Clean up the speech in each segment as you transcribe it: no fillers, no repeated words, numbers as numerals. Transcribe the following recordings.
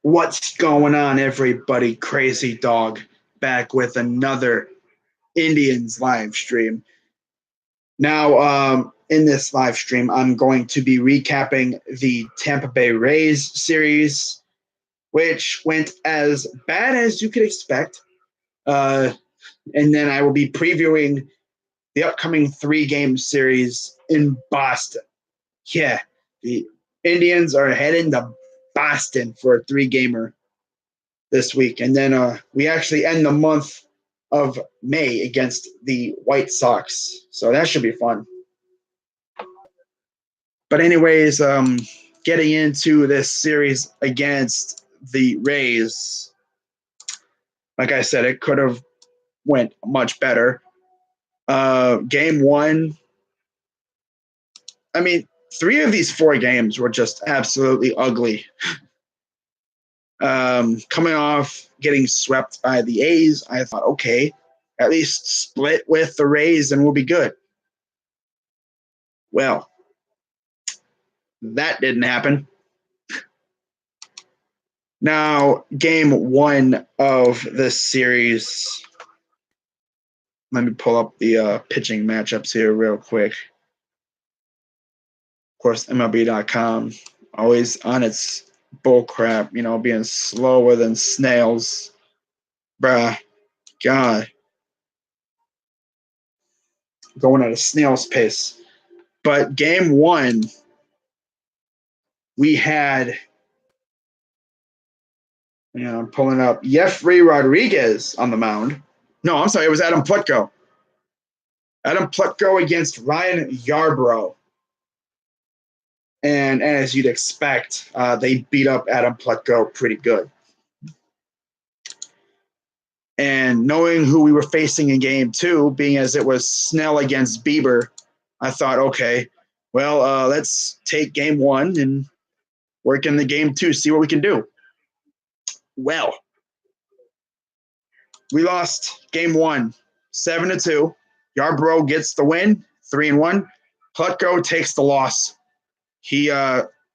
What's going on, everybody? Crazy Dog back with another Indians live stream. Now, in this live stream, I'm going to be recapping the Tampa Bay Rays series, which went as bad as you could expect. And then I will be previewing the upcoming 3-game series in Boston. Yeah, the Indians are heading to Boston for a 3-gamer this week. And then we actually end the month of May against the White Sox. So that should be fun. But anyways, getting into this series against the Rays, like I said, it could have went much better. Game 1, I mean, 3 of these 4 games were just absolutely ugly. Coming off getting swept by the A's, I thought, okay, at least split with the Rays and we'll be good. Well, that didn't happen. Now, game 1 of this series, let me pull up the pitching matchups here real quick. Of course, MLB.com, always on its bullcrap, being slower than snails. Bruh, God. Going at a snail's pace. But game 1, we had, I'm pulling up, Jeffrey Rodriguez on the mound. No, I'm sorry, it was Adam Plutko. Adam Plutko against Ryan Yarbrough. And as you'd expect, they beat up Adam Plutko pretty good. And knowing who we were facing in game 2, being as it was Snell against Bieber, I thought, okay, well, let's take game 1 and work in the game 2, see what we can do. Well, we lost game 1, 7-2. Yarbrough gets the win, 3-1. Plutko takes the loss. He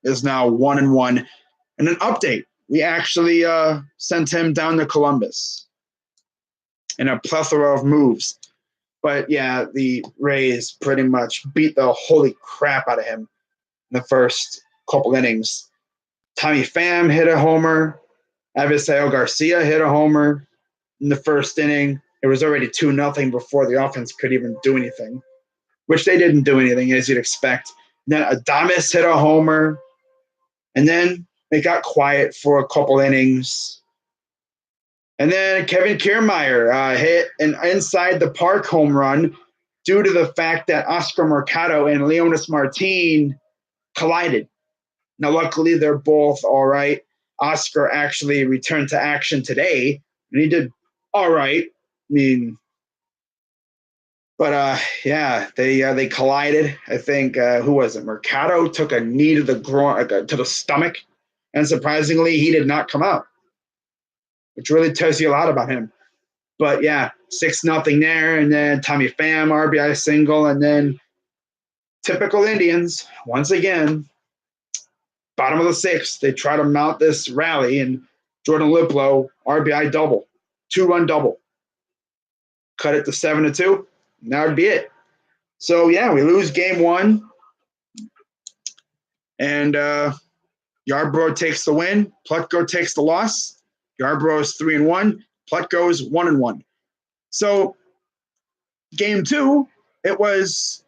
is now 1-1. And an update, we actually sent him down to Columbus in a plethora of moves. But, yeah, the Rays pretty much beat the holy crap out of him in the first couple innings. Tommy Pham hit a homer. Avisail Garcia hit a homer in the first inning. It was already 2-0 before the offense could even do anything, which they didn't do anything, as you'd expect. And then Adames hit a homer. And then it got quiet for a couple innings. And then Kevin Kiermaier hit an inside-the-park home run due to the fact that Oscar Mercado and Leonis Martin collided. Now, luckily, they're both all right. Oscar actually returned to action today, and he did all right. Yeah, they collided. I think, who was it? Mercado took a knee to the stomach, and surprisingly, he did not come out, which really tells you a lot about him. But, yeah, 6-0 there, and then Tommy Pham, RBI single, and then typical Indians, once again, bottom of the 6th, they try to mount this rally, and Jordan Liplow, RBI double, 2-run double. Cut it to 7-2, and that would be it. So, yeah, we lose game 1, and Yarbrough takes the win. Plutko takes the loss. Yarbrough is 3-1. Plutko is 1-1. So, game 2, it was,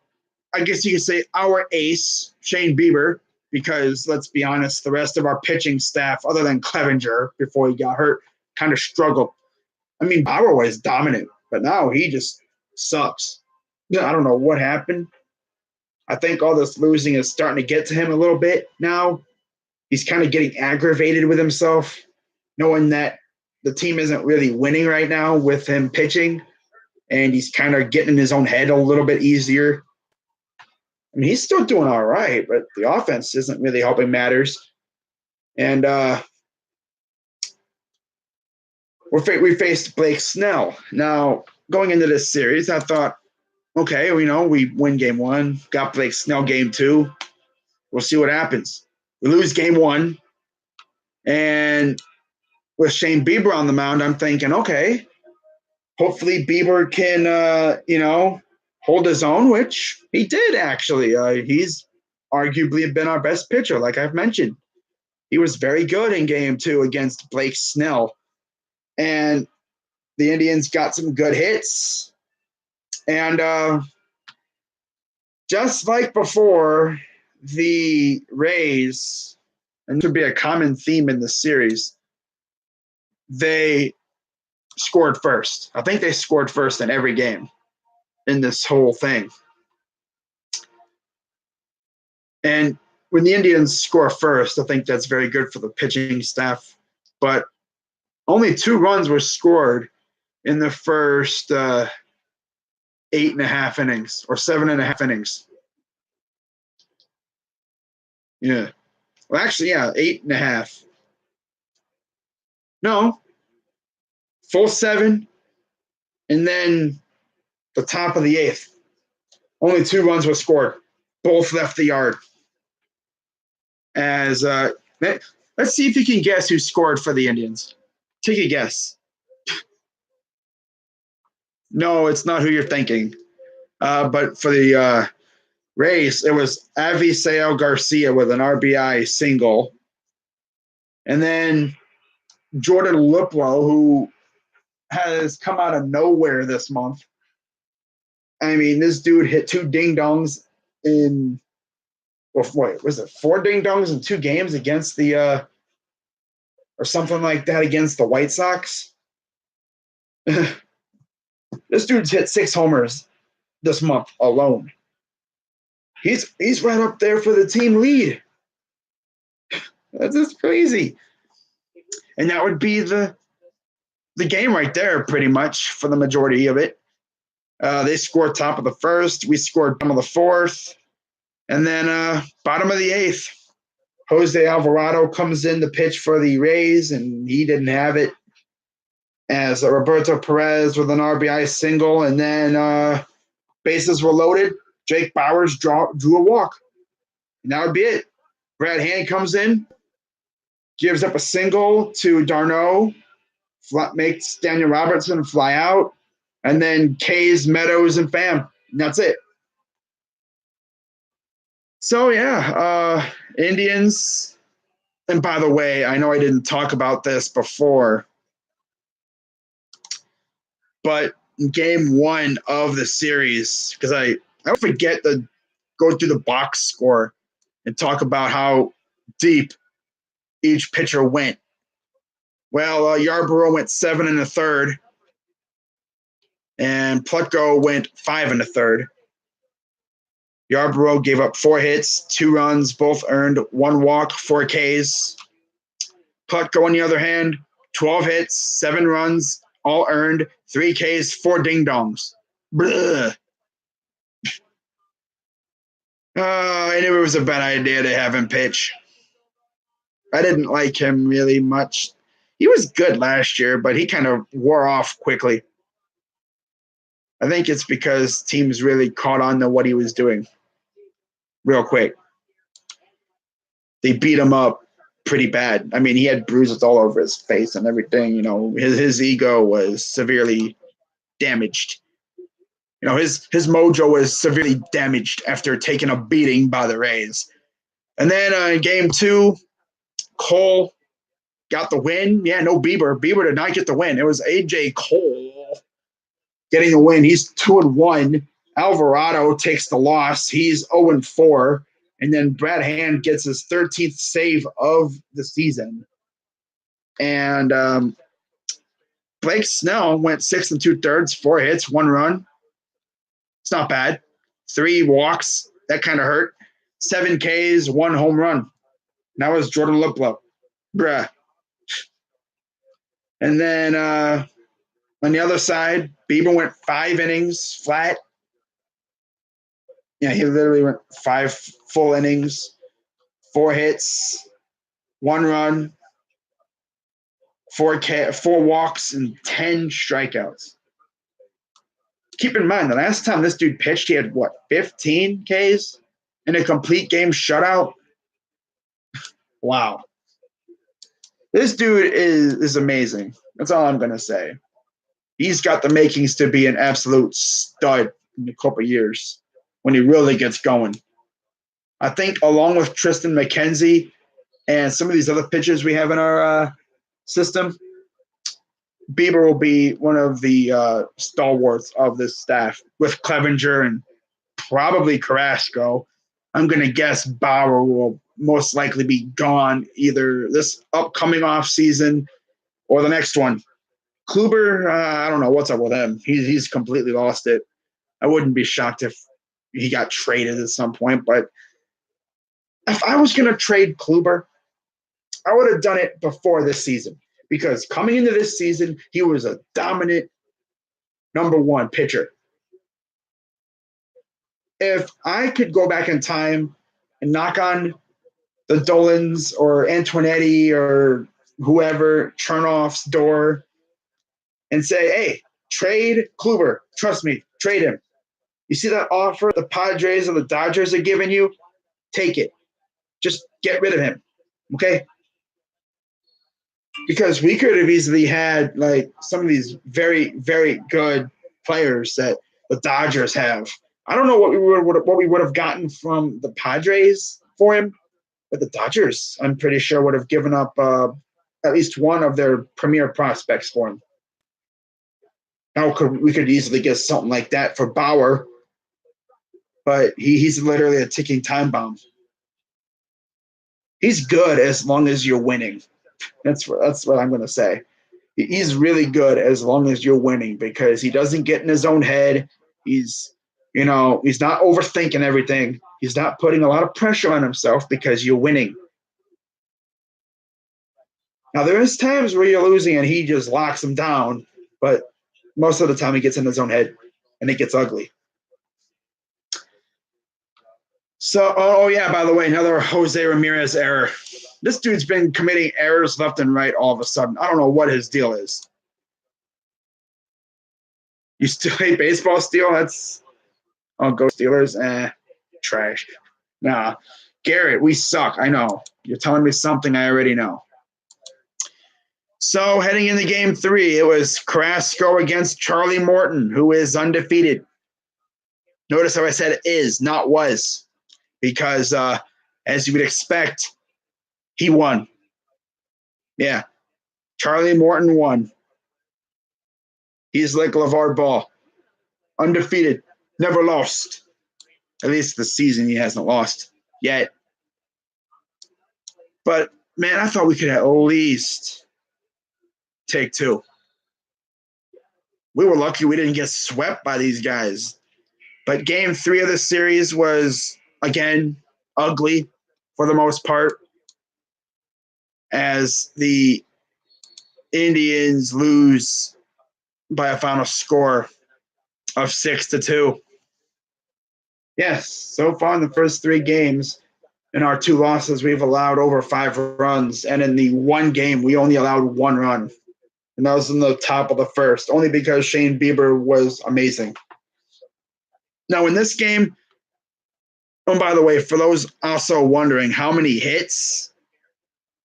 I guess you could say, our ace, Shane Bieber, because let's be honest, the rest of our pitching staff, other than Clevenger before he got hurt, kind of struggled. I mean, Bauer was dominant, but now he just sucks. I don't know what happened. I think all this losing is starting to get to him a little bit now. He's kind of getting aggravated with himself, knowing that the team isn't really winning right now with him pitching, and he's kind of getting in his own head a little bit easier. I mean, he's still doing all right, but the offense isn't really helping matters. And we faced Blake Snell. Now, going into this series, I thought, okay, we win game 1, got Blake Snell game 2. We'll see what happens. We lose game 1, and with Shane Bieber on the mound, I'm thinking, okay, hopefully Bieber can, hold his own, which he did actually. He's arguably been our best pitcher, like I've mentioned. He was very good in game 2 against Blake Snell. And the Indians got some good hits. And just like before, the Rays, and this would be a common theme in the series, they scored first. I think they scored first in every game in this whole thing. And when the Indians score first, I think that's very good for the pitching staff. But only 2 runs were scored in the first 8.5 innings or 7.5 innings. Yeah. Well, actually, yeah, 8.5. No. Full 7. And then the top of the 8th. Only 2 runs were scored. Both left the yard. Let's see if you can guess who scored for the Indians. Take a guess. No, it's not who you're thinking. But for the Rays, it was Avisail Garcia with an RBI single. And then Jordan Luplow, who has come out of nowhere this month. I mean, this dude hit 2 ding-dongs in, what was it, 4 ding-dongs in 2 games against the, or something like that against the White Sox. This dude's hit 6 homers this month alone. He's right up there for the team lead. That's just crazy. And that would be the game right there, pretty much, for the majority of it. They scored top of the 1st. We scored bottom of the 4th. And then bottom of the 8th, Jose Alvarado comes in to pitch for the Rays, and he didn't have it. As Roberto Perez with an RBI single, and then bases were loaded. Jake Bauers drew a walk. And that would be it. Brad Hand comes in, gives up a single to d'Arnaud, makes Daniel Robertson fly out, and then K's, Meadows, and Pham. And that's it. So, yeah, Indians. And by the way, I know I didn't talk about this before, but in game 1 of the series, because I forget to go through the box score and talk about how deep each pitcher went. Well, Yarborough went 7 1/3, and Plutko went 5 1/3. Yarborough gave up 4 hits, 2 runs, both earned, 1 walk, 4 Ks. Plutko, on the other hand, 12 hits, 7 runs, all earned, 3 Ks, 4 ding-dongs. I knew it was a bad idea to have him pitch. I didn't like him really much. He was good last year, but he kind of wore off quickly. I think it's because teams really caught on to what he was doing real quick. They beat him up pretty bad. I mean, he had bruises all over his face and everything. You know, his ego was severely damaged. You know, his mojo was severely damaged after taking a beating by the Rays. And then in game 2, Cole got the win. Yeah, no Bieber. Bieber did not get the win. It was A.J. Cole getting the win. He's 2-1. Alvarado takes the loss. He's 0-4. And then Brad Hand gets his 13th save of the season. And Blake Snell went 6 2/3, 4 hits, 1 run. It's not bad. 3 walks. That kind of hurt. 7 Ks, 1 home run. That was Jordan Luplow. Bruh. And then on the other side, Bieber went 5 innings flat. Yeah, he literally went 5 full innings, 4 hits, 1 run, 4 walks, and 10 strikeouts. Keep in mind, the last time this dude pitched, he had, 15 Ks in a complete game shutout? Wow. This dude is amazing. That's all I'm gonna say. He's got the makings to be an absolute stud in a couple years when he really gets going. I think along with Tristan McKenzie and some of these other pitchers we have in our system, Bieber will be one of the stalwarts of this staff with Clevenger and probably Carrasco. I'm going to guess Bauer will most likely be gone either this upcoming off season or the next one. Kluber, I don't know what's up with him. He's completely lost it. I wouldn't be shocked if he got traded at some point. But if I was going to trade Kluber, I would have done it before this season because coming into this season, he was a dominant number one pitcher. If I could go back in time and knock on the Dolans or Antoinetti or whoever, Chernoff's door and say, hey, trade Kluber. Trust me, trade him. You see that offer the Padres or the Dodgers are giving you? Take it. Just get rid of him, okay? Because we could have easily had like some of these very, very good players that the Dodgers have. I don't know what we would have gotten from the Padres for him, but the Dodgers, I'm pretty sure, would have given up at least one of their premier prospects for him. Now we could easily get something like that for Bauer, but he's literally a ticking time bomb. He's good as long as you're winning. That's what I'm going to say. He's really good as long as you're winning because he doesn't get in his own head. He's not overthinking everything. He's not putting a lot of pressure on himself because you're winning. Now, there is times where you're losing and he just locks him down, but most of the time he gets in his own head and it gets ugly. So, by the way, another José Ramírez error. This dude's been committing errors left and right all of a sudden. I don't know what his deal is. You still hate baseball still? Go Steelers. Trash. Nah. Garrett, we suck. I know. You're telling me something I already know. So heading into game 3, it was Carrasco against Charlie Morton, who is undefeated. Notice how I said is, not was, because as you would expect, he won. Yeah. Charlie Morton won. He's like LeVar Ball. Undefeated. Never lost. At least this season he hasn't lost yet. But, man, I thought we could at least take 2. We were lucky we didn't get swept by these guys. But game 3 of the series was, again, ugly for the most part, as the Indians lose by a final score of 6-2. Yes, so far in the first 3 games, in our 2 losses, we've allowed over 5 runs. And in the 1 game, we only allowed 1 run. And that was in the top of the first, only because Shane Bieber was amazing. Now, in this game, oh, by the way, for those also wondering, how many hits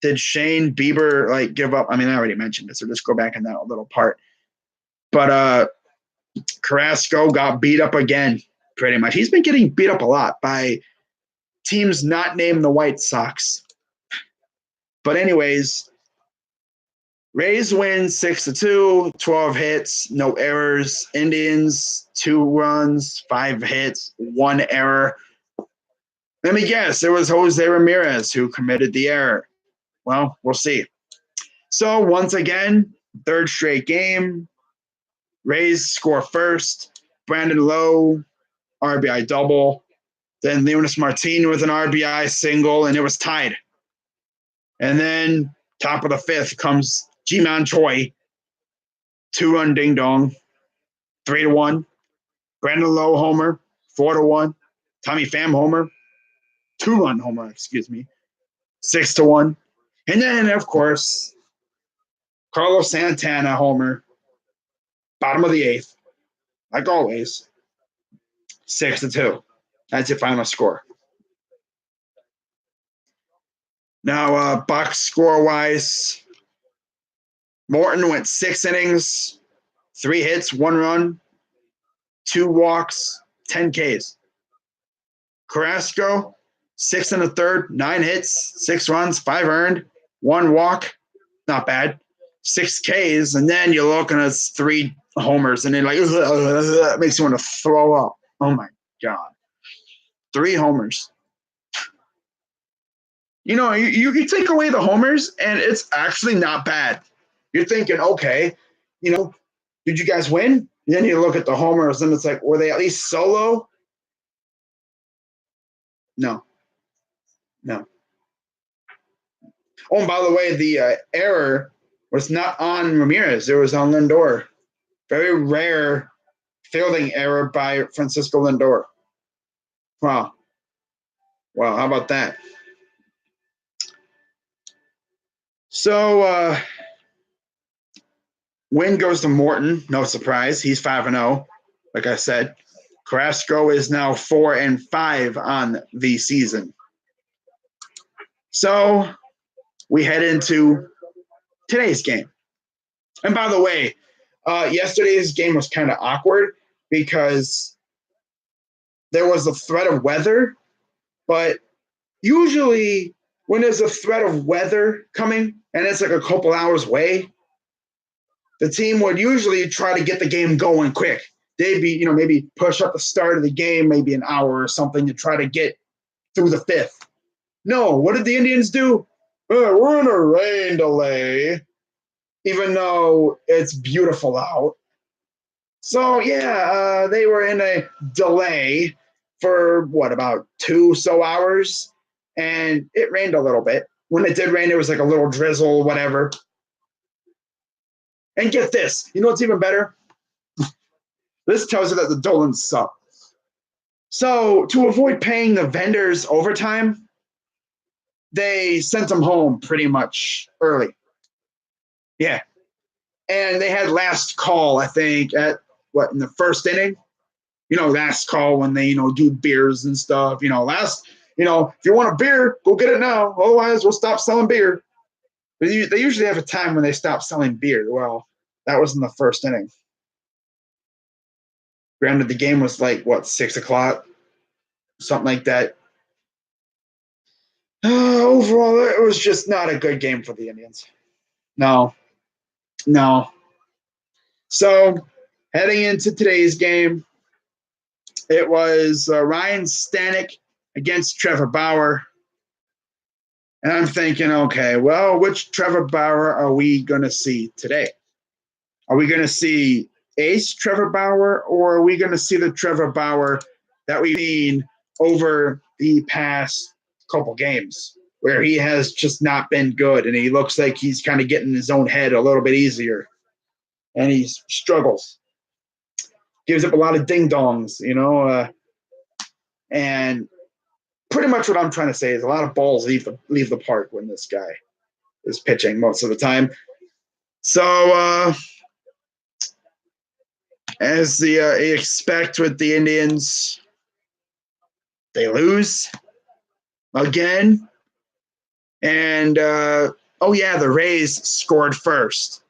did Shane Bieber give up? I mean, I already mentioned it, so just go back in that little part. But Carrasco got beat up again, pretty much. He's been getting beat up a lot by teams not named the White Sox. But anyways, Rays win 6-2, 12 hits, no errors. Indians, 2 runs, 5 hits, 1 error. Let me guess, it was José Ramírez who committed the error. Well, we'll see. So once again, 3rd straight game. Rays score first. Brandon Lowe, RBI double. Then Leonis Martin with an RBI single, and it was tied. And then top of the 5th comes Ji-Man Choi, 2-run ding-dong, 3-1. Brandon Lowe homer, 4-1. Tommy Pham homer, 2-run homer, 6-1. And then, of course, Carlos Santana homer, bottom of the 8th, like always, 6-2. That's your final score. Now, box score-wise, Morton went 6 innings, 3 hits, 1 run, 2 walks, 10 Ks. Carrasco, 6 and a third, 9 hits, 6 runs, 5 earned, 1 walk. Not bad. 6 Ks, and then you're looking at 3 homers, and then like it makes you want to throw up. Oh my God. 3 homers. You take away the homers, and it's actually not bad. You're thinking, okay, did you guys win? And then you look at the homers, and it's like, were they at least solo? No. Oh, and by the way, the error was not on Ramírez. It was on Lindor. Very rare fielding error by Francisco Lindor. Wow. How about that? So, win goes to Morton. No surprise. He's 5-0. Like I said, Carrasco is now 4-5 on the season. So we head into today's game. And by the way, yesterday's game was kind of awkward because there was a threat of weather, but usually when there's a threat of weather coming and it's like a couple hours away, the team would usually try to get the game going quick. They'd be, maybe push up the start of the game, maybe an hour or something to try to get through the 5th. No, what did the Indians do? We're in a rain delay, even though it's beautiful out. So, yeah, they were in a delay for, about 2 hours, and it rained a little bit. When it did rain, it was like a little drizzle, whatever. And get this, you know what's even better? This tells you that the Dolans suck. So, to avoid paying the vendors overtime, they sent them home pretty much early. Yeah. And they had last call, I think, in the first inning? Last call when they, do beers and stuff. If you want a beer, go get it now. Otherwise, we'll stop selling beer. But they usually have a time when they stop selling beer. Well, that was in the first inning. Granted, the game was 6 o'clock? Something like that. Overall, it was just not a good game for the Indians. No. So, heading into today's game, it was Ryan Stanek against Trevor Bauer. And I'm thinking, okay, well, which Trevor Bauer are we going to see today? Are we going to see ace Trevor Bauer, or are we going to see the Trevor Bauer that we've seen over the past couple games where he has just not been good and he looks like he's kind of getting in his own head a little bit easier and he struggles, gives up a lot of ding-dongs, and pretty much what I'm trying to say is a lot of balls leave the park when this guy is pitching most of the time. So, as you expect with the Indians, they lose again. And, the Rays scored first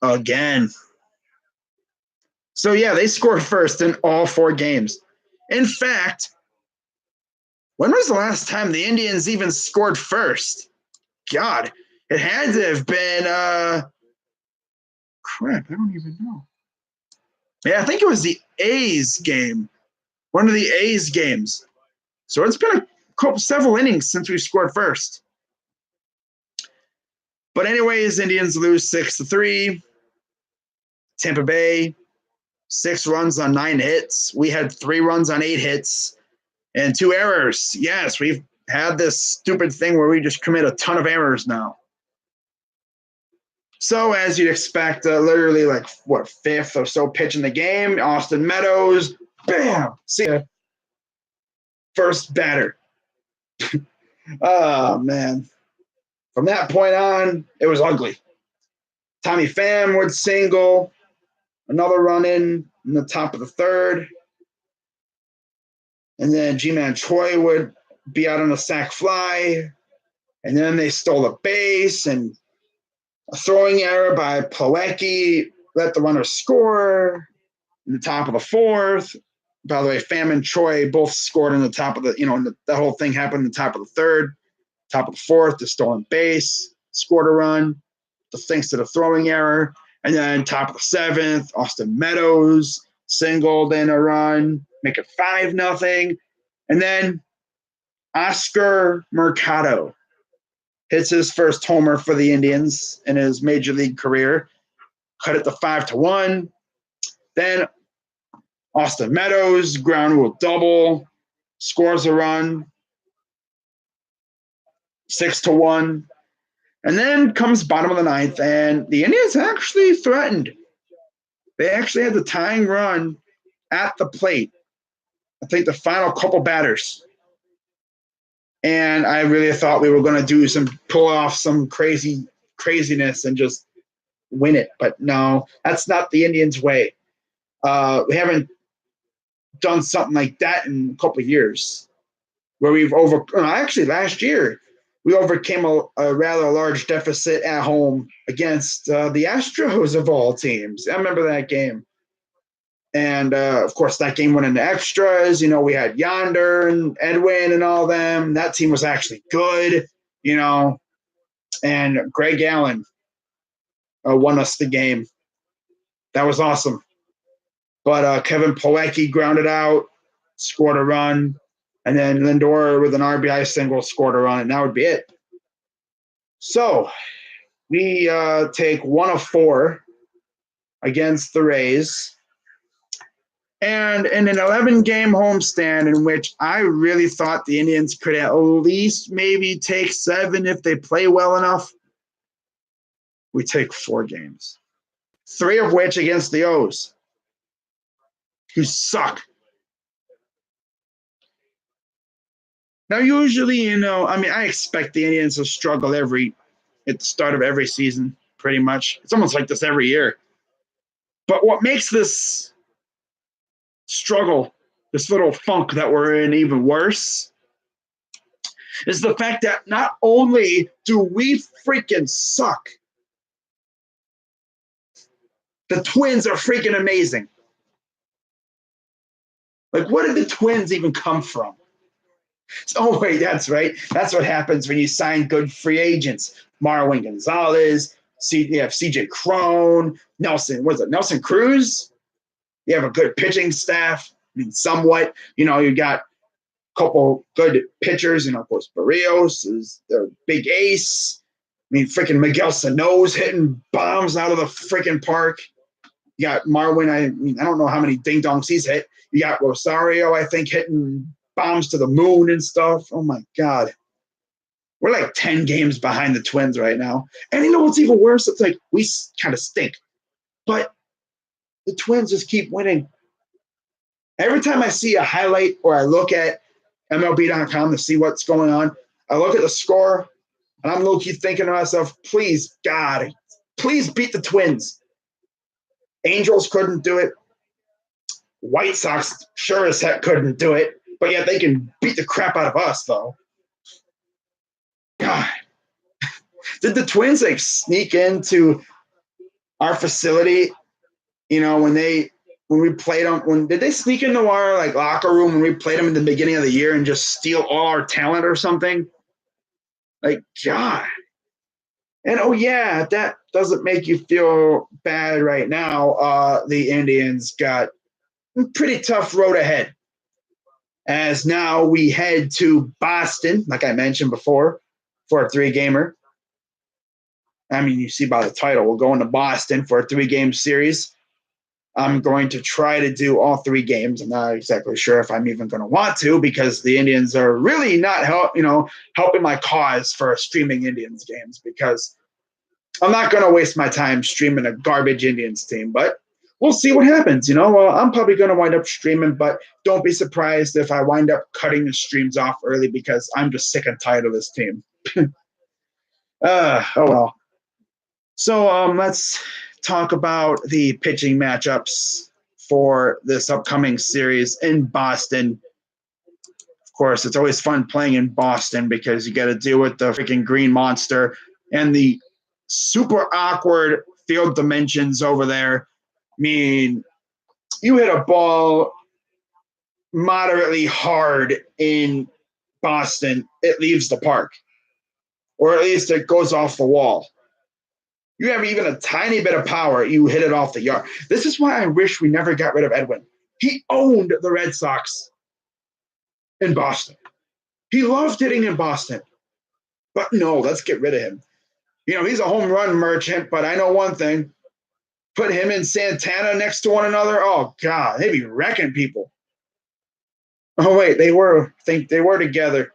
again. So, yeah, they scored first in all 4 games. In fact, when was the last time the Indians even scored first? God, it had to have been, crap, I don't even know. Yeah, I think it was the A's game, one of the A's games. So it's been several innings since we scored first. But anyways, Indians lose 6-3. Tampa Bay, 6 runs on 9 hits. We had 3 runs on 8 hits and 2 errors. Yes, we've had this stupid thing where we just commit a ton of errors now. So as you'd expect, literally 5th or so pitch in the game, Austin Meadows, bam, see ya. First batter. Oh, man. From that point on, it was ugly. Tommy Pham would single, another run in the top of the 3rd. And then G-Man Choi would be out on a sac fly. And then they stole a base, and A throwing error by Plawecki let the runner score in the top of the fourth. By the way, Pham and Choi both scored in the top of the whole thing happened in the top of the third, top of the fourth, the stolen base, scored a run, thanks to the throwing error. And then top of the seventh, Austin Meadows singled in a run, make it 5-0. And then Oscar Mercado hits his first homer for the Indians in his major league career, cut it to 5-1. Then Austin Meadows, ground rule double, scores a run, 6-1. And then comes bottom of the ninth, and the Indians actually threatened. They actually had the tying run at the plate. I think the final couple batters. And I really thought we were going to pull off some craziness and just win it. But no, that's not the Indians' way. We haven't done something like that in a couple of years, where actually last year we overcame a rather large deficit at home against the Astros of all teams. I remember that game. And, of course, that game went into extras. We had Yonder and Edwin and all them. That team was actually good, and Greg Allen won us the game. That was awesome. But Kevin Plawecki grounded out, scored a run, and then Lindor with an RBI single scored a run, and that would be it. So we take 1 of 4 against the Rays. And in an 11-game homestand in which I really thought the Indians could at least maybe take 7 if they play well enough, we take 4 games. 3 of which against the O's, who suck. Now, usually, I expect the Indians to struggle at the start of every season, pretty much. It's almost like this every year. But what makes this struggle, this little funk that we're in, even worse, is the fact that not only do we freaking suck, the Twins are freaking amazing. Like, where did the Twins even come from? Oh, wait, that's right. That's what happens when you sign good free agents. Marwin Gonzalez, you have CJ Cron, Nelson Cruz. You have a good pitching staff. Somewhat. You got a couple good pitchers. Of course, Barrios is their big ace. Freaking Miguel Sano's hitting bombs out of the freaking park. You got Marwin. I don't know how many ding-dongs he's hit. You got Rosario, I think, hitting bombs to the moon and stuff. Oh, my God. We're like 10 games behind the Twins right now. And you know what's even worse? It's like we kind of stink. But the Twins just keep winning. Every time I see a highlight or I look at MLB.com to see what's going on, I look at the score, and I'm low-key thinking to myself, please, God, please beat the Twins. Angels couldn't do it. White Sox sure as heck couldn't do it, but yet they can beat the crap out of us, though. God. Did the Twins, sneak into our facility, when we played them, did they sneak into our locker room when we played them in the beginning of the year and just steal all our talent or something? God. And that doesn't make you feel bad right now. The Indians got a pretty tough road ahead, as now we head to Boston, like I mentioned before, for a 3-gamer. You see by the title, we're going to Boston for a 3-game series. I'm going to try to do all 3 games. I'm not exactly sure if I'm even going to want to, because the Indians are really not helping my cause for streaming Indians games, because I'm not going to waste my time streaming a garbage Indians team. But we'll see what happens. I'm probably going to wind up streaming, but don't be surprised if I wind up cutting the streams off early, because I'm just sick and tired of this team. Oh well. So let's talk about the pitching matchups for this upcoming series in Boston. Of course, it's always fun playing in Boston because you got to deal with the freaking Green Monster and the super awkward field dimensions over there. I mean, you hit a ball moderately hard in Boston, it leaves the park, or at least it goes off the wall. You have even a tiny bit of power, you hit it off the yard. This is why I wish we never got rid of Edwin. He owned the Red Sox in Boston. He loved hitting in Boston. But no, let's get rid of him. You know, he's a home run merchant, but I know one thing. Put him and Santana next to one another, oh, God, they'd be wrecking people. Oh, wait, they were together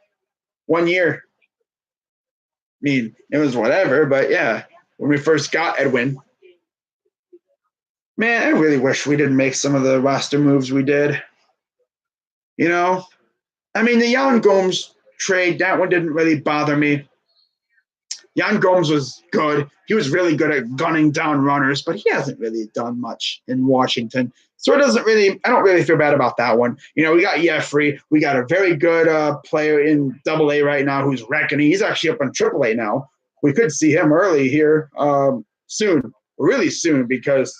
1 year. I mean, it was whatever, but yeah, when we first got Edwin. Man, I really wish we didn't make some of the roster moves we did. You know? I mean, the Yan Gomes trade, that one didn't really bother me. Yan Gomes was good. He was really good at gunning down runners, but he hasn't really done much in Washington. So I don't really feel bad about that one. You know, we got Jeffrey. We got a very good player in AA right now who's reckoning. He's actually up in AAA now. We could see him early here soon, really soon, because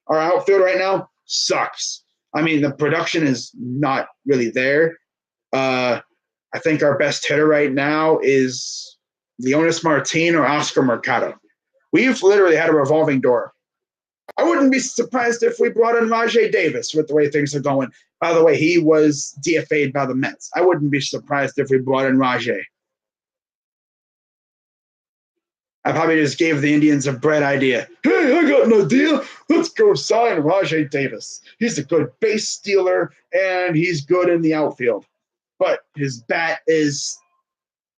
our outfield right now sucks. I mean, the production is not really there. I think our best hitter right now is Leonis Martin or Oscar Mercado. We've literally had a revolving door. I wouldn't be surprised if we brought in Rajai Davis with the way things are going. By the way, he was DFA'd by the Mets. I wouldn't be surprised if we brought in Rajai. I probably just gave the Indians a bright idea. Hey, I got an idea. Let's go sign Rajai Davis. He's a good base stealer, and he's good in the outfield. But his bat is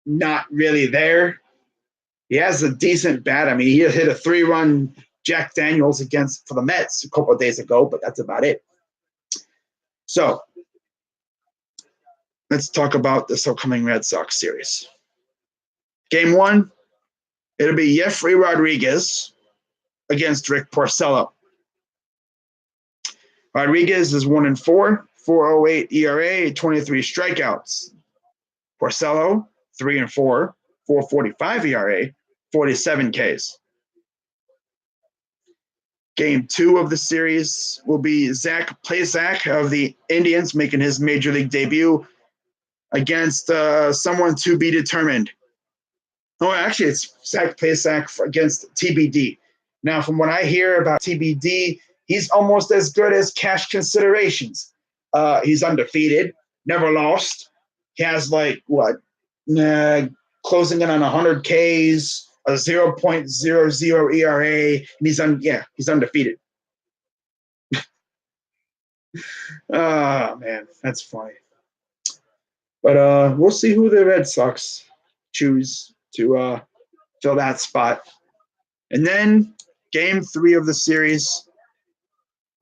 not really there. He has a decent bat. I mean, he hit a 3-run Jack Daniels for the Mets a couple of days ago, but that's about it. So let's talk about this upcoming Red Sox series. Game 1, it'll be Jeffrey Rodriguez against Rick Porcello. Rodriguez is 1-4, 4.08 ERA, 23 strikeouts. Porcello, 3-4, 4.45 ERA, 47 Ks. Game 2 of the series will be Zach Plesac of the Indians making his major league debut against someone to be determined. Oh, actually, it's Zach Plesac against TBD. Now, from what I hear about TBD, he's almost as good as cash considerations. He's undefeated, never lost. He has closing in on 100 Ks, a 0.00 ERA, and he's undefeated. Oh, man, that's funny. But we'll see who the Red Sox choose to fill that spot. And then Game 3 of the series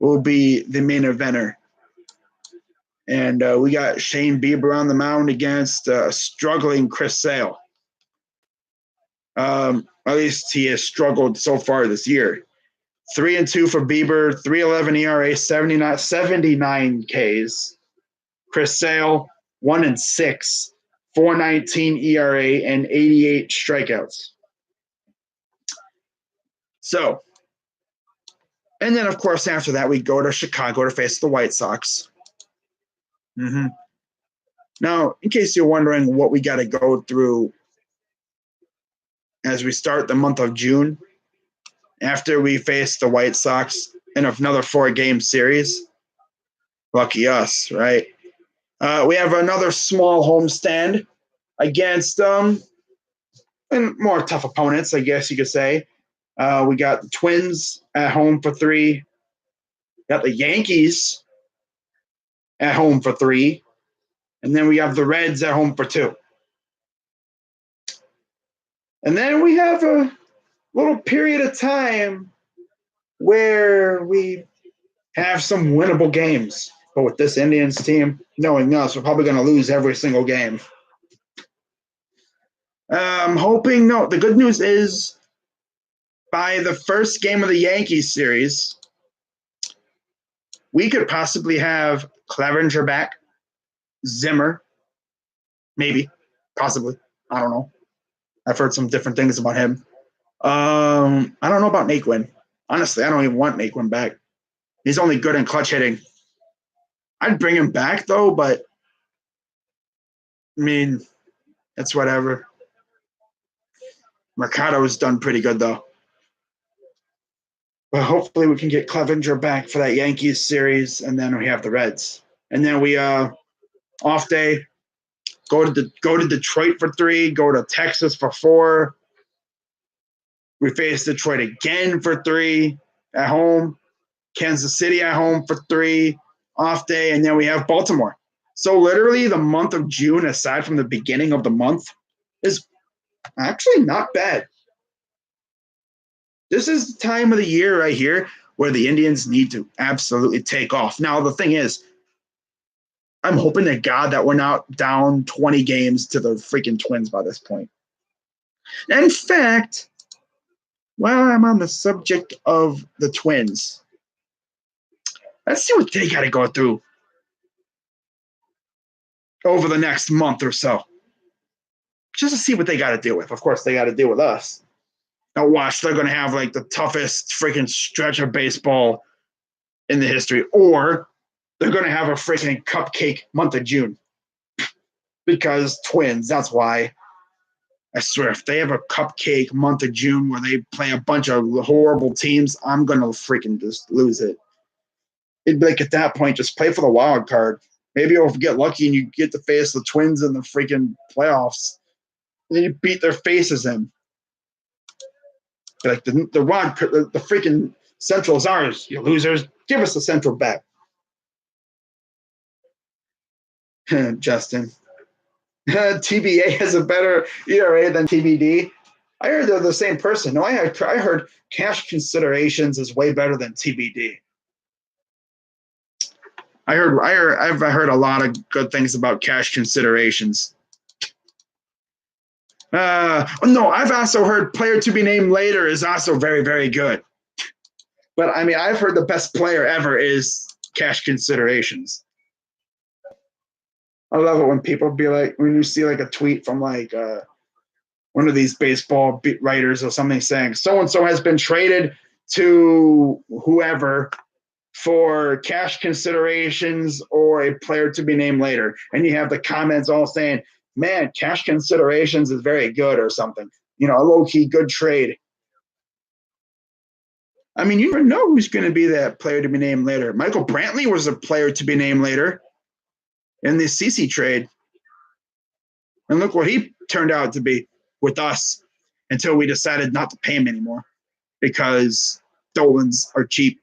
will be the main eventer. And we got Shane Bieber on the mound against struggling Chris Sale. At least he has struggled so far this year. 3-2 for Bieber, 3.11 ERA, 79 Ks. Chris Sale, 1-6, 4.19 ERA, and 88 strikeouts. So, and then of course after that we go to Chicago to face the White Sox. Now, in case you're wondering what we got to go through as we start the month of June, after we face the White Sox in another 4-game series, lucky us, right? We have another small homestand against and more tough opponents, I guess you could say. We got the Twins at home for 3. Got the Yankees at home for 3. And then we have the Reds at home for 2. And then we have a little period of time where we have some winnable games. But with this Indians team, knowing us, we're probably going to lose every single game. I'm hoping, the good news is by the first game of the Yankees series, we could possibly have Clevenger back, Zimmer, maybe, possibly. I don't know. I've heard some different things about him. I don't know about Naquin. Honestly, I don't even want Naquin back. He's only good in clutch hitting. I'd bring him back though, but I mean, it's whatever. Mercado has done pretty good though. But hopefully we can get Clevenger back for that Yankees series, and then we have the Reds. And then we off day, go to Detroit for 3, go to Texas for 4. We face Detroit again for 3 at home, Kansas City at home for 3, off day, and then we have Baltimore. So literally the month of June, aside from the beginning of the month, is actually not bad. This is the time of the year right here where the Indians need to absolutely take off. Now, the thing is, I'm hoping to God that we're not down 20 games to the freaking Twins by this point. In fact, while I'm on the subject of the Twins, let's see what they got to go through over the next month or so. Just to see what they got to deal with. Of course, they got to deal with us. Now, watch, they're going to have like the toughest freaking stretch of baseball in the history, or they're going to have a freaking cupcake month of June. Because Twins, that's why. I swear, if they have a cupcake month of June where they play a bunch of horrible teams, I'm going to freaking just lose it. It'd be like at that point, just play for the wild card. Maybe you'll get lucky and you get to face the Twins in the freaking playoffs. And then you beat their faces in. Like the freaking Central is ours, you losers. Give us the Central back. Justin. TBA has a better ERA than TBD. I heard they're the same person. No, I heard cash considerations is way better than TBD. I've heard a lot of good things about cash considerations. No, I've also heard player to be named later is also very, very good. But I mean, I've heard the best player ever is cash considerations. I love it when people be like, when you see like a tweet from like one of these baseball beat writers or something saying so-and-so has been traded to whoever for cash considerations or a player to be named later. And you have the comments all saying, man, cash considerations is very good or something. You know, a low-key good trade. I mean, you never know who's going to be that player to be named later. Michael Brantley was a player to be named later in the CC trade. And look what he turned out to be with us until we decided not to pay him anymore because Dolans are cheap.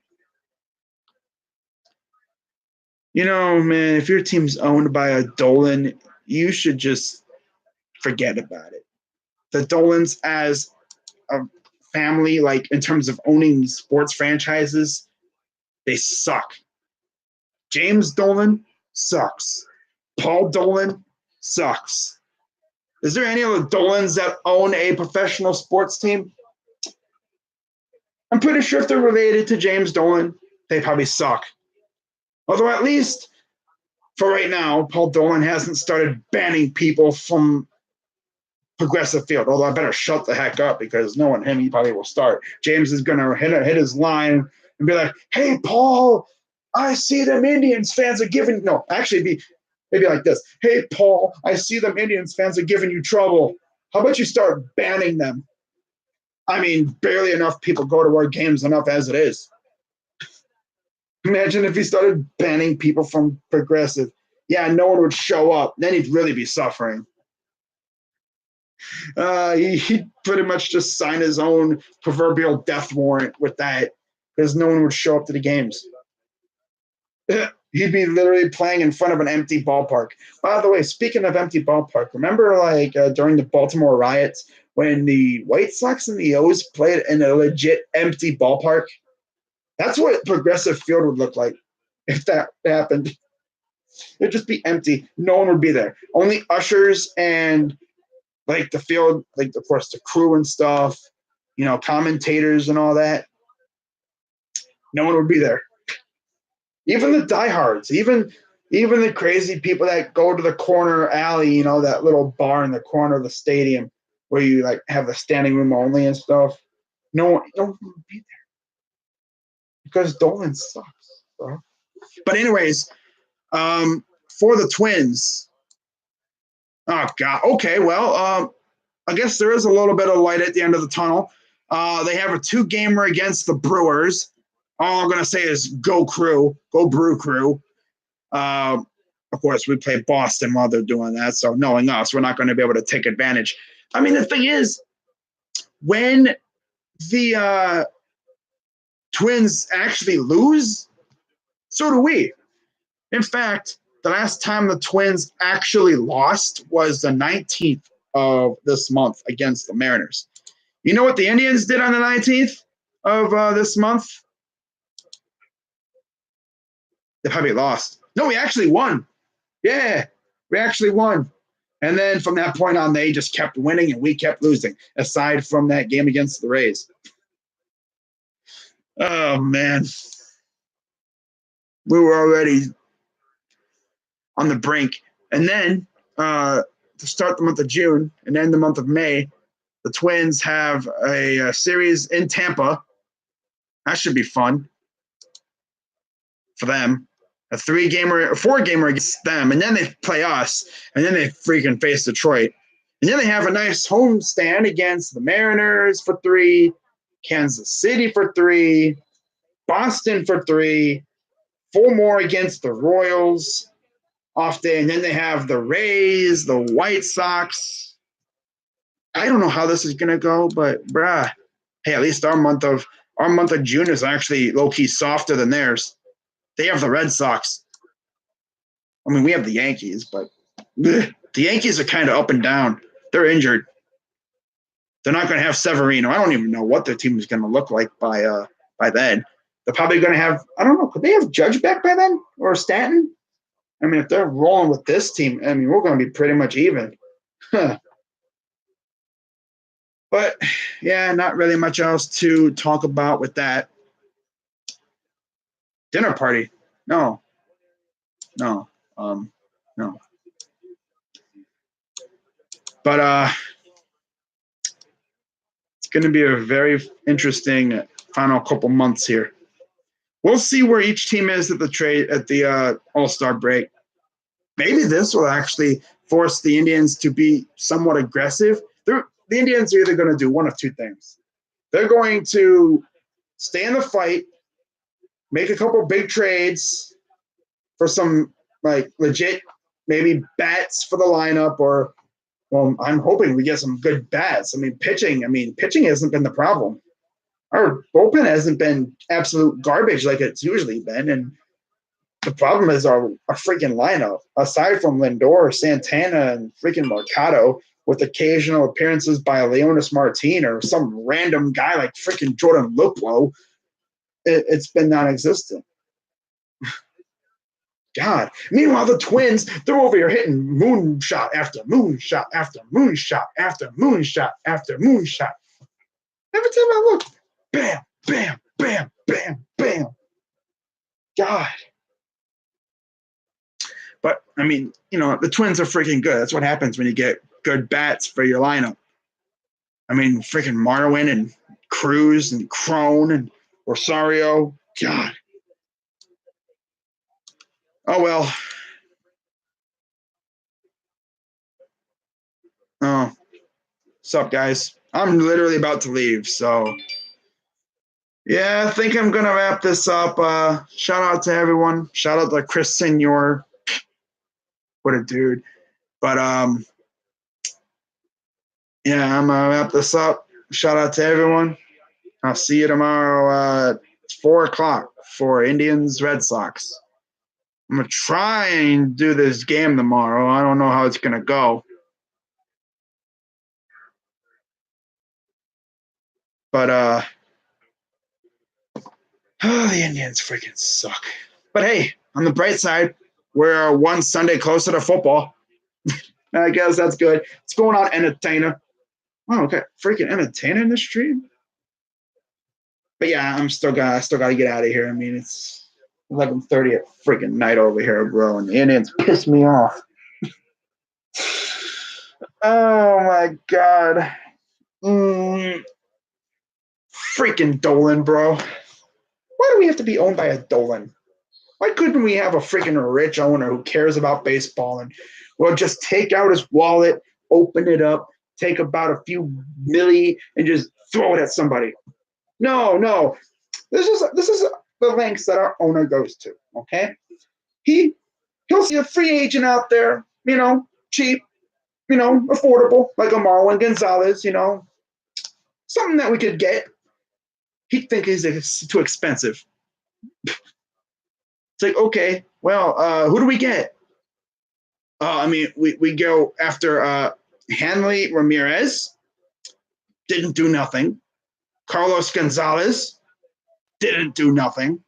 You know, man, if your team's owned by a Dolan, you should just forget about it. The Dolans as a family, like in terms of owning sports franchises, they suck. James Dolan sucks. Paul Dolan sucks. Is there any other Dolans that own a professional sports team? I'm pretty sure if they're related to James Dolan, they probably suck. Although at least for right now, Paul Dolan hasn't started banning people from Progressive Field. Although I better shut the heck up because knowing him, he probably will start. James is going to hit his line and be like, hey, Paul, I see them Indians fans are giving – no, actually maybe like this. Hey, Paul, I see them Indians fans are giving you trouble. How about you start banning them? I mean, barely enough people go to our games enough as it is. Imagine if he started banning people from Progressive. Yeah, no one would show up. Then he'd really be suffering. He'd pretty much just sign his own proverbial death warrant with that because no one would show up to the games. He'd be literally playing in front of an empty ballpark. By the way, speaking of empty ballpark, remember like during the Baltimore riots when the White Sox and the O's played in a legit empty ballpark? That's what Progressive Field would look like if that happened. It'd just be empty. No one would be there. Only ushers and like the field, like of course the crew and stuff, you know, commentators and all that. No one would be there. Even the diehards, even the crazy people that go to the corner alley, you know, that little bar in the corner of the stadium where you like have the standing room only and stuff. No one will be there because Dolan sucks, bro. But anyways, for the Twins. Oh God. Okay. Well, I guess there is a little bit of light at the end of the tunnel. They have a 2-gamer against the Brewers. All I'm gonna say is go Crew, go Brew Crew. Of course, we play Boston while they're doing that, so knowing us, we're not going to be able to take advantage. I mean, the thing is, when the Twins actually lose, so do we. In fact, the last time the Twins actually lost was the 19th of this month against the Mariners. You know what the Indians did on the 19th of this month? They probably lost. No, we actually won. Yeah, we actually won. And then from that point on, they just kept winning and we kept losing, aside from that game against the Rays. Oh, man. We were already on the brink. And then to start the month of June and end the month of May, the Twins have a series in Tampa. That should be fun for them. A 4-gamer against them, and then they play us, and then they freaking face Detroit. And then they have a nice home stand against the Mariners for 3, Kansas City for 3, Boston for 3, 4 more against the Royals off day, and then they have the Rays, the White Sox. I don't know how this is gonna go, but bruh, hey, at least our month of June is actually low-key softer than theirs. They have the Red Sox. I mean, we have the Yankees, but the Yankees are kind of up and down. They're injured. They're not going to have Severino. I don't even know what their team is going to look like by then. They're probably going to have, I don't know, could they have Judge back by then or Stanton? I mean, if they're rolling with this team, I mean, we're going to be pretty much even. Huh. But, yeah, not really much else to talk about with that. Dinner party. No. But it's going to be a very interesting final couple months here. We'll see where each team is at the All-Star break. Maybe this will actually force the Indians to be somewhat aggressive. The Indians are either going to do one of two things. They're going to stay in the fight, make a couple big trades for some like legit maybe bats for the lineup, or well, I'm hoping we get some good bats. I mean, pitching hasn't been the problem. Our bullpen hasn't been absolute garbage like it's usually been, and the problem is our freaking lineup. Aside from Lindor, Santana, and freaking Mercado, with occasional appearances by Leonis Martin or some random guy like freaking Jordan Luplow, it's been non-existent. God. Meanwhile, the Twins, they're over here hitting moonshot after moonshot after moonshot after moonshot after moonshot. Every time I look, bam, bam, bam, bam, bam. God. But, I mean, the Twins are freaking good. That's what happens when you get good bats for your lineup. I mean, freaking Marwin and Cruz and Crone and Rosario. God. Oh, well. Oh. What's up, guys? I'm literally about to leave, so yeah, I think I'm going to wrap this up. Shout out to everyone. Shout out to Chris Senior. What a dude. But, yeah, I'm going to wrap this up. Shout out to everyone. I'll see you tomorrow at 4 o'clock for Indians Red Sox. I'm going to try and do this game tomorrow. I don't know how it's going to go. But, the Indians freaking suck. But hey, on the bright side, we're one Sunday closer to football. I guess that's good. What's going on, entertainer? Oh, okay. Freaking entertainer in the stream? But yeah, I still gotta get out of here. I mean, it's 11:30 at freaking night over here, bro, and the Indians piss me off. Oh my God. Mm, freaking Dolan, bro. Why do we have to be owned by a Dolan? Why couldn't we have a freaking rich owner who cares about baseball and will just take out his wallet, open it up, take about a few milli, and just throw it at somebody? No. This is the lengths that our owner goes to. Okay, he'll see a free agent out there, cheap, affordable, like a Marwin Gonzalez, something that we could get. He'd think it's too expensive. It's like, okay, well, who do we get? We go after Hanley Ramirez, didn't do nothing. Carlos Gonzalez, didn't do nothing.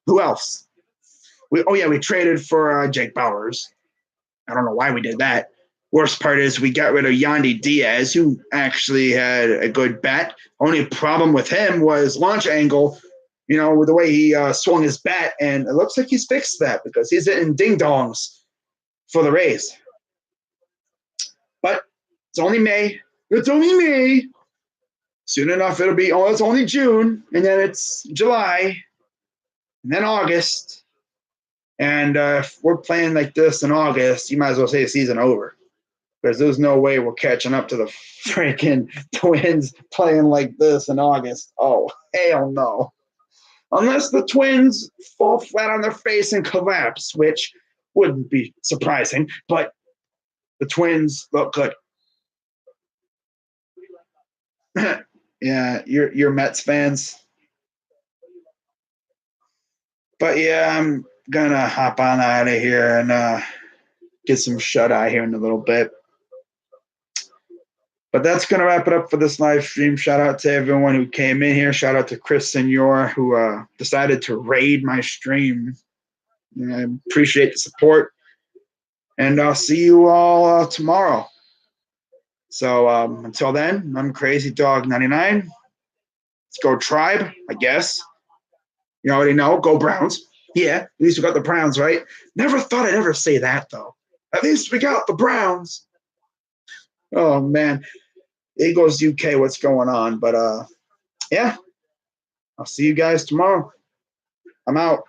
Who else? We traded for Jake Bowers. I don't know why we did that. Worst part is we got rid of Yandy Diaz, who actually had a good bat. Only problem with him was launch angle, with the way he swung his bat, and it looks like he's fixed that because he's hitting ding-dongs for the Rays. But it's only May. It's only May. Soon enough, it'll be, it's only June, and then it's July, and then August. And if we're playing like this in August, you might as well say the season over. Because there's no way we're catching up to the freaking Twins playing like this in August. Oh, hell no. Unless the Twins fall flat on their face and collapse, which wouldn't be surprising, but the Twins look good. Yeah, you're Mets fans. But yeah, I'm gonna hop on out of here and get some shut-eye here in a little bit. But that's going to wrap it up for this live stream. Shout out to everyone who came in here. Shout out to Chris Senor who decided to raid my stream. I appreciate the support. And I'll see you all tomorrow. So until then, I'm Crazy Dog 99. Let's go Tribe, I guess. You already know. Go Browns. Yeah, at least we got the Browns, right? Never thought I'd ever say that, though. At least we got the Browns. Oh, man. Eagles UK, what's going on? But, yeah, I'll see you guys tomorrow. I'm out.